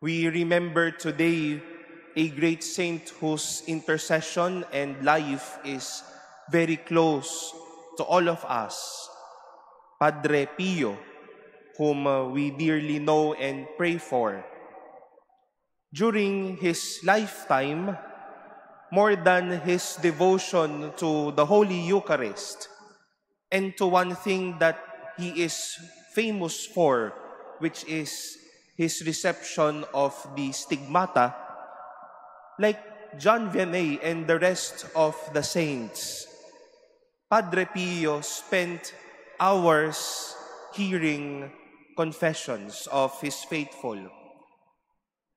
We remember today a great saint whose intercession and life is very close to all of us, Padre Pio, whom we dearly know and pray for. During his lifetime, more than his devotion to the Holy Eucharist and to one thing that he is famous for, which is his reception of the stigmata, like John Vianney and the rest of the saints, Padre Pio spent hours hearing confessions of his faithful.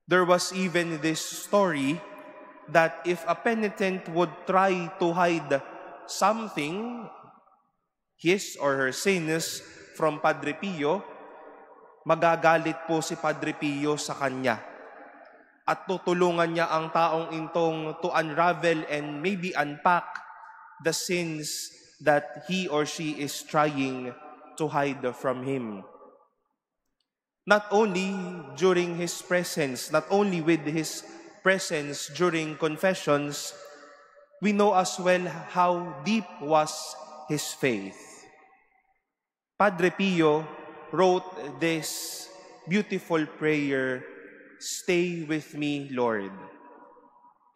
There was even this story that if a penitent would try to hide something, his or her sins, from Padre Pio, magagalit po si Padre Pio sa kanya at tutulungan niya ang taong intong to unravel and maybe unpack the sins that he or she is trying to hide from him. Not only during his presence, not only with his presence during confessions, we know as well how deep was his faith. Padre Pio wrote this beautiful prayer, "Stay with me, Lord."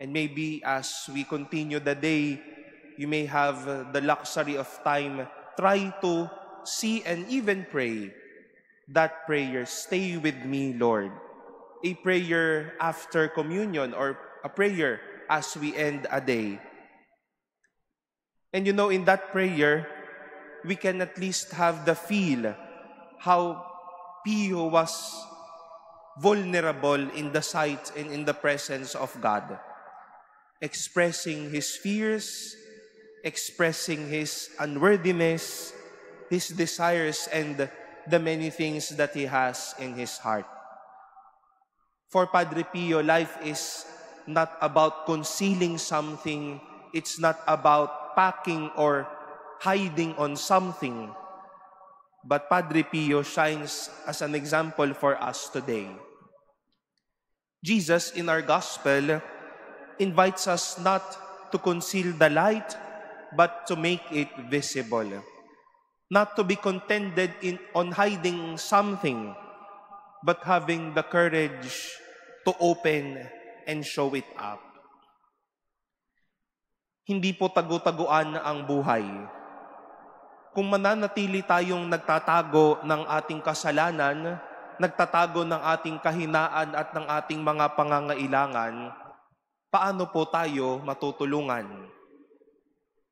And maybe as we continue the day, you may have the luxury of time, try to see and even pray that prayer, "Stay with me, Lord." A prayer after communion or a prayer as we end a day. And in that prayer, we can at least have the feel how Pio was vulnerable in the sight and in the presence of God, expressing his fears, expressing his unworthiness, his desires, and the many things that he has in his heart. For Padre Pio, life is not about concealing something. It's not about packing or hiding on something. But Padre Pio shines as an example for us today. Jesus, in our gospel, invites us not to conceal the light, but to make it visible. Not to be contented on hiding something, but having the courage to open and show it up. Hindi po tago-taguan ang buhay. Kung mananatili tayong nagtatago ng ating kasalanan, nagtatago ng ating kahinaan at ng ating mga pangangailangan, paano po tayo matutulungan?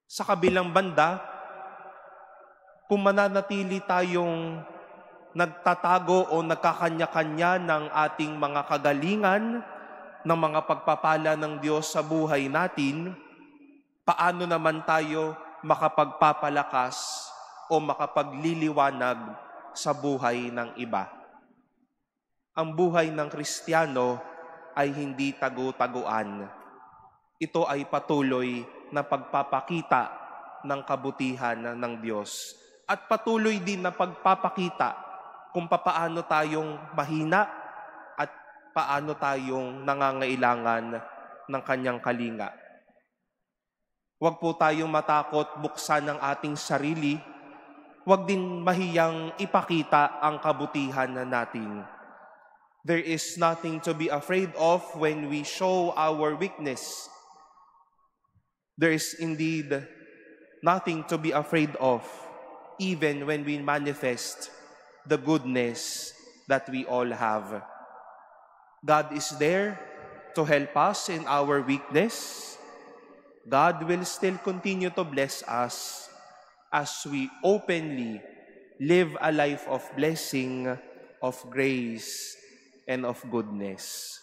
Sa kabilang banda, kung mananatili tayong nagtatago o nagkakanya-kanya ng ating mga kagalingan, ng mga pagpapala ng Diyos sa buhay natin, paano naman tayo makapagpapalakas o makapagliliwanag sa buhay ng iba? Ang buhay ng Kristiyano ay hindi tago-taguan. Ito ay patuloy na pagpapakita ng kabutihan ng Diyos. At patuloy din na pagpapakita kung paano tayong mahina at paano tayong nangangailangan ng kanyang kalinga. Huwag po tayong matakot buksan ang ating sarili. Huwag din mahiyang ipakita ang kabutihan natin. There is nothing to be afraid of when we show our weakness. There is indeed nothing to be afraid of, even when we manifest the goodness that we all have. God is there to help us in our weakness. God will still continue to bless us as we openly live a life of blessing, of grace, and of goodness.